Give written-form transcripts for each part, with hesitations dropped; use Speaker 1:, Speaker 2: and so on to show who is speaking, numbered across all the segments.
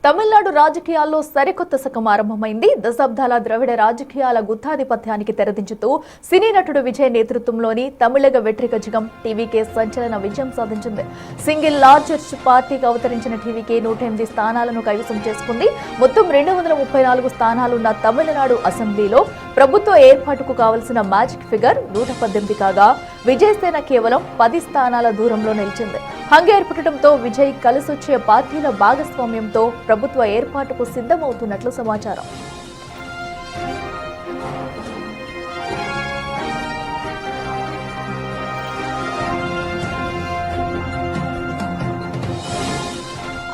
Speaker 1: తమిళనాడు రాజకీయాల్లో సరికొత్త శకం ఆరంభమైంది. దశాబ్దాల ద్రవిడ రాజకీయాల గుత్తాధిపత్యానికి తెరదించుతూ సినీ నటుడు విజయ్ నేతృత్వంలోని తమిళగ వెట్రికజగం టీవీకే సంచలన విజయం సాధించింది. సింగిల్ లార్జెస్ట్ పార్టీగా అవతరించిన టీవీకే 108 స్థానాలను కైవసం చేసుకుంది. మొత్తం 234 స్థానాలున్న తమిళనాడు అసెంబ్లీలో ప్రభుత్వ ఏర్పాటుకు కావలసిన మ్యాజిక్ ఫిగర్ 118 కాగా విజయసేన కేవలం 10 స్థానాల దూరంలో నిలిచింది. హంగ ఏర్పడటంతో విజయ్ కలిసొచ్చే పార్టీల భాగస్వామ్యంతో ప్రభుత్వ ఏర్పాటుకు సిద్ధమవుతున్నట్లు సమాచారం.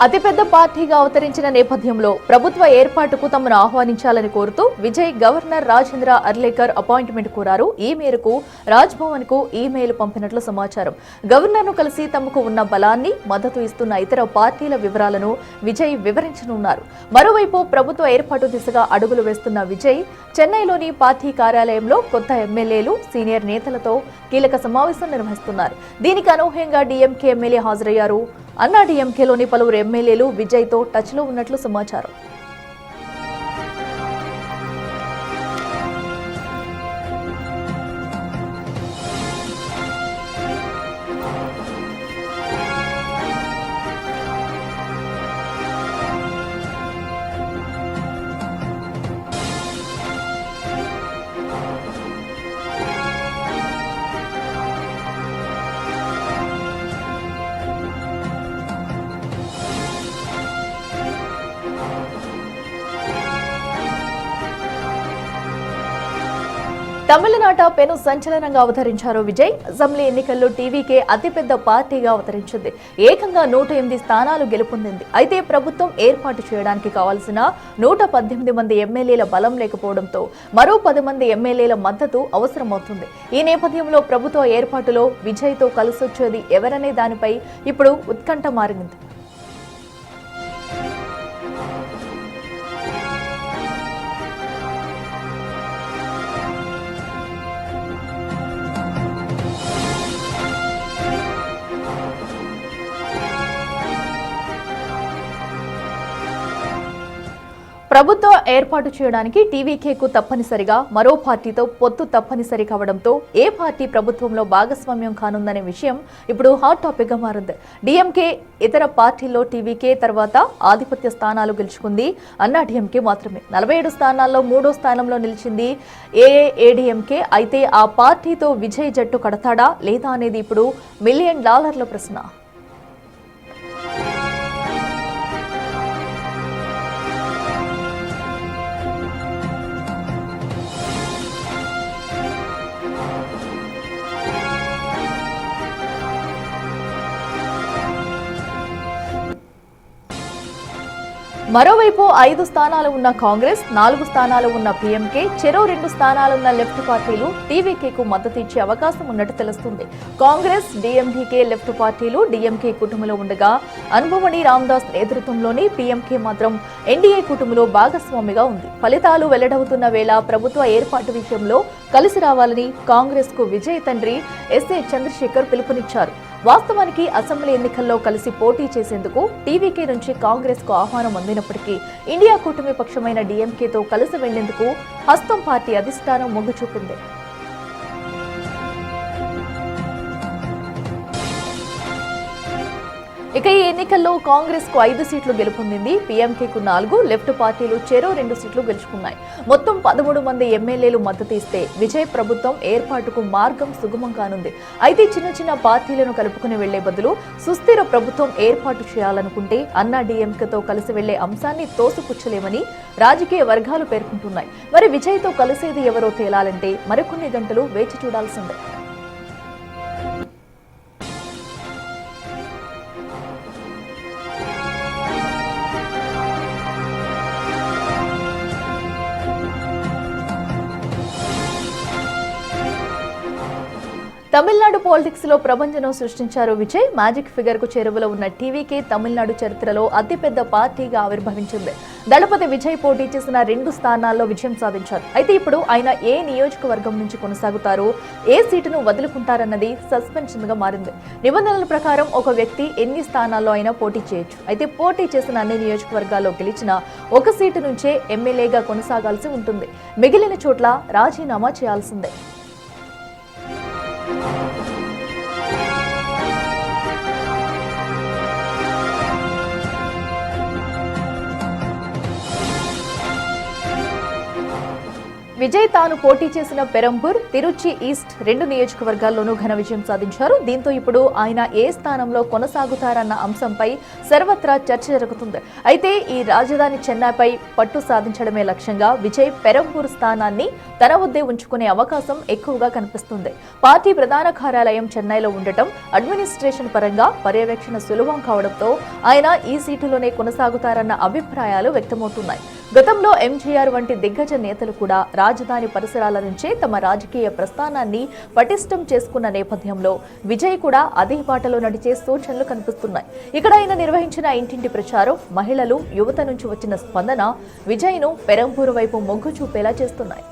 Speaker 1: అతిపెద్ద పార్టీగా అవతరించిన నేపథ్యంలో ప్రభుత్వ ఏర్పాటుకు తమను ఆహ్వానించాలని కోరుతూ విజయ్ గవర్నర్ రాజేంద్ర అర్లేకర్ అపాయింట్మెంట్ కోరారు. ఈ మేరకు రాజ్భవన్ కు ఈమెయిల్ పంపినట్లు సమాచారం. గవర్నర్ ను కలిసి తమకు ఉన్న బలాన్ని, మద్దతు ఇస్తున్న ఇతర పార్టీల వివరాలను విజయ్ వివరించనున్నారు. మరోవైపు ప్రభుత్వ ఏర్పాటు దిశగా అడుగులు వేస్తున్న విజయ్ చెన్నైలోని పార్టీ కార్యాలయంలో కొత్త ఎమ్మెల్యేలు, సీనియర్ నేతలతో కీలక సమావేశం నిర్వహిస్తున్నారు. దీనికి అనూహ్యంగా డీఎంకే ఎమ్మెల్యే హాజరయ్యారు. అన్నా డీఎంకేలోని పలువురు ఎమ్మెల్యేలు విజయ్తో టచ్లో ఉన్నట్లు సమాచారం. తమిళనాట పెను సంచలనంగా అవతరించారు విజయ్. అసెంబ్లీ ఎన్నికల్లో టీవీకే అతిపెద్ద పార్టీగా అవతరించింది. ఏకంగా 108 స్థానాలు గెలుపొందింది. అయితే ప్రభుత్వం ఏర్పాటు చేయడానికి కావాల్సిన 118 మంది ఎమ్మెల్యేల బలం లేకపోవడంతో మరో 10 మంది ఎమ్మెల్యేల మద్దతు అవసరమవుతుంది. ఈ నేపథ్యంలో ప్రభుత్వ ఏర్పాటులో విజయ్తో కలిసొచ్చేది ఎవరనే దానిపై ఇప్పుడు ఉత్కంఠ మారింది. ప్రభుత్వ ఏర్పాటు చేయడానికి టీవీకేకు తప్పనిసరిగా మరో పార్టీతో పొత్తు తప్పనిసరి కావడంతో ఏ పార్టీ ప్రభుత్వంలో భాగస్వామ్యం కానుందనే విషయం ఇప్పుడు హాట్ టాపిక్ గా మారింది. డీఎంకే ఇతర పార్టీల్లో టీవీకే తర్వాత ఆధిపత్య స్థానాలు గెలుచుకుంది అన్నా డీఎంకే మాత్రమే. 47 స్థానాల్లో 3వ స్థానంలో నిలిచింది ఏఐఏడీఎంకే. అయితే ఆ పార్టీతో విజయ్ జట్టు కడతాడా లేదా అనేది ఇప్పుడు $1 మిలియన్ ప్రశ్న. మరోవైపు 5 స్థానాలు ఉన్న కాంగ్రెస్, 4 స్థానాలు ఉన్న పీఎంకే, చెరో 2 స్థానాలున్న లెఫ్ట్ పార్టీలు టీవీకేకు మద్దతు ఇచ్చే అవకాశం ఉన్నట్టు తెలుస్తుంది. కాంగ్రెస్, డీఎండీకే లెఫ్ట్ పార్టీలు డీఎంకే కూటమిలో ఉండగా అనుభవణి రామదాస్ నేతృత్వంలోని పీఎంకే మాత్రం ఎన్డీఏ కూటమిలో భాగస్వామిగా ఉంది. ఫలితాలు వెల్లడవుతున్న వేళ ప్రభుత్వ ఏర్పాటు విషయంలో కలిసి రావాలని కాంగ్రెస్ కు విజయ్ తండ్రి ఎస్ఏ చంద్రశేఖర్ పిలుపునిచ్చారు. వాస్తవానికి అసెంబ్లీ ఎన్నికల్లో కలిసి పోటీ చేసేందుకు టీవీకే నుంచి కాంగ్రెస్ కు ఆహ్వానం అందినప్పటికీ ఇండియా కూటమి పక్షమైన డీఎంకేతో కలిసి వెళ్లేందుకు హస్తం పార్టీ అధిష్టానం మొగ్గు చూపింది. ఇక ఈ ఎన్నికల్లో కాంగ్రెస్ కు 5 సీట్లు గెలుపొందింది. పీఎంకేకు 4, లెఫ్ట్ పార్టీలు చెరో 2 సీట్లు గెలుచుకున్నాయి. మొత్తం 13 మంది ఎమ్మెల్యేలు మద్దతు ఇస్తే విజయ్ ప్రభుత్వం ఏర్పాటుకు మార్గం సుగమం కానుంది. అయితే చిన్న పార్టీలను కలుపుకుని వెళ్లే బదులు సుస్థిర ప్రభుత్వం ఏర్పాటు చేయాలనుకుంటే అన్నా డీఎంకేతో కలిసి వెళ్లే అంశాన్ని తోసిపుచ్చలేమని రాజకీయ వర్గాలు పేర్కొంటున్నాయి. మరి విజయ్తో కలిసేది ఎవరో తేలాలంటే మరికొన్ని గంటలు వేచి చూడాల్సిందే. తమిళనాడు పాలిటిక్స్ లో ప్రభంజనం సృష్టించారు విజయ్. మ్యాజిక్ ఫిగర్ కు చేరువలో ఉన్న టీవీకే తమిళనాడు చరిత్రలో అతిపెద్ద పార్టీగా ఆవిర్భవించింది. దళపతి విజయ్ పోటీ చేసిన 2 స్థానాల్లో విజయం సాధించారు. అయితే ఇప్పుడు ఆయన ఏ నియోజకవర్గం నుంచి కొనసాగుతారు, ఏ సీటును వదులుకుంటారన్నది సస్పెన్స్ గా మారింది. నిబంధనల ప్రకారం ఒక వ్యక్తి ఎన్ని స్థానాల్లో అయినా పోటీ చేయొచ్చు. అయితే పోటీ చేసిన అన్ని నియోజకవర్గాల్లో గెలిచిన ఒక సీటు నుంచే ఎమ్మెల్యేగా కొనసాగాల్సి ఉంటుంది. మిగిలిన చోట్ల రాజీనామా చేయాల్సిందే. విజయ్ తాను పోటీ చేసిన పెరంబూర్, తిరుచి ఈస్ట్ 2 నియోజకవర్గాల్లోనూ ఘన విజయం సాధించారు. దీంతో ఇప్పుడు ఆయన ఏ స్థానంలో కొనసాగుతారన్న అంశంపై సర్వత్రా చర్చ జరుగుతుంది. అయితే ఈ రాజధాని చెన్నైపై పట్టు సాధించడమే లక్ష్యంగా విజయ్ పెరంబూర్ స్థానాన్ని తన వద్దే ఉంచుకునే అవకాశం ఎక్కువగా కనిపిస్తుంది. పార్టీ ప్రధాన కార్యాలయం చెన్నైలో ఉండటం, అడ్మినిస్ట్రేషన్ పరంగా పర్యవేక్షణ సులభం కావడంతో ఆయన ఈ సీటులోనే కొనసాగుతారన్న అభిప్రాయాలు వ్యక్తమవుతున్నాయి. గతంలో ఎంజీఆర్ వంటి దిగ్గజ నేతలు కూడా రాజధాని పరిసరాల నుంచే తమ రాజకీయ ప్రస్థానాన్ని పటిష్టం చేసుకున్న నేపథ్యంలో విజయ్ కూడా అదే బాటలో నడిచే సూచనలు కనిపిస్తున్నాయి. ఇక్కడ ఆయన నిర్వహించిన ఇంటింటి ప్రచారం, మహిళలు, యువత నుంచి వచ్చిన స్పందన విజయ్ను పెరంబూరు వైపు మొగ్గు చూపేలా చేస్తున్నాయి.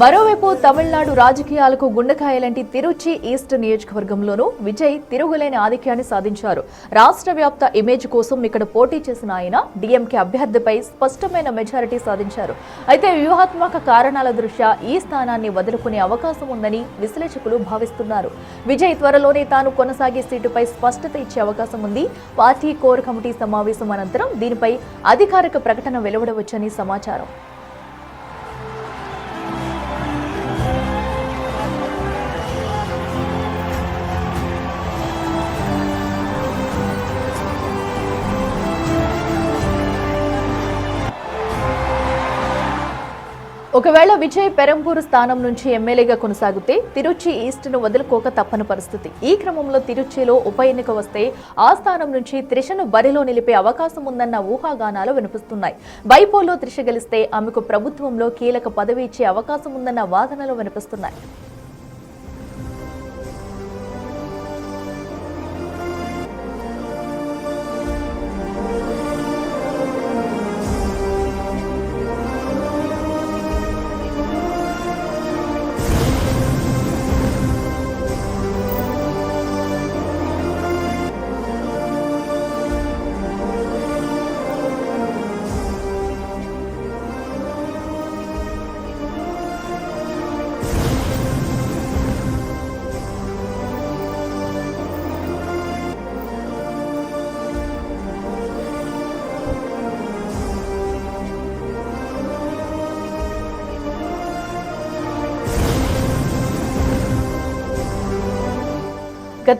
Speaker 1: మరోవైపు తమిళనాడు రాజకీయాలకు గుండెకాయలంటి తిరుచి ఈస్ట్ నియోజకవర్గంలోనూ విజయ్ తిరుగులేని ఆధిక్యాన్ని సాధించారు. రాష్ట్ర వ్యాప్త ఇమేజ్ కోసం ఇక్కడ పోటీ చేసిన ఆయన డీఎంకే అభ్యర్థిపై స్పష్టమైన మెజారిటీ సాధించారు. అయితే వ్యూహాత్మక కారణాల దృష్ట్యా ఈ స్థానాన్ని వదులుకునే అవకాశం ఉందని విశ్లేషకులు భావిస్తున్నారు. విజయ్ త్వరలోనే తాను కొనసాగే సీటుపై స్పష్టత ఇచ్చే అవకాశం ఉంది. పార్టీ కోర్ కమిటీ సమావేశం అనంతరం దీనిపై అధికారిక ప్రకటన వెలువడవచ్చని సమాచారం. ఒకవేళ విజయ్ పెరంబూరు స్థానం నుంచి ఎమ్మెల్యేగా కొనసాగితే తిరుచి ఈస్ట్ను వదులుకోక తప్పని పరిస్థితి. ఈ క్రమంలో తిరుచిలో ఉప ఎన్నిక వస్తే ఆ స్థానం నుంచి త్రిషను బరిలో నిలిపే అవకాశం ఉందన్న ఊహాగానాలు వినిపిస్తున్నాయి. బైపోల్లో త్రిష గెలిస్తే ఆమెకు ప్రభుత్వంలో కీలక పదవి ఇచ్చే అవకాశం ఉందన్న వాదనలు వినిపిస్తున్నాయి.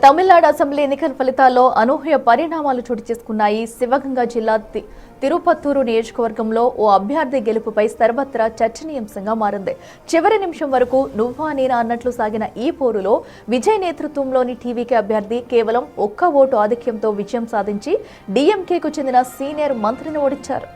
Speaker 1: తమిళనాడు అసెంబ్లీ ఎన్నికల ఫలితాల్లో అనూహ్య పరిణామాలు చోటు చేసుకున్నాయి. శివగంగా జిల్లా తిరుపత్తూరు నియోజకవర్గంలో ఓ అభ్యర్థి గెలుపుపై సర్వత్రా చర్చనీయాంశంగా మారింది. చివరి నిమిషం వరకు నువ్వా నేనా అన్నట్లు సాగిన ఈ పోరులో విజయ్ నేతృత్వంలోని టీవీకే అభ్యర్థి కేవలం 1 ఓటు ఆధిక్యంతో విజయం సాధించి డీఎంకేకు చెందిన సీనియర్ మంత్రిని ఓడించారు.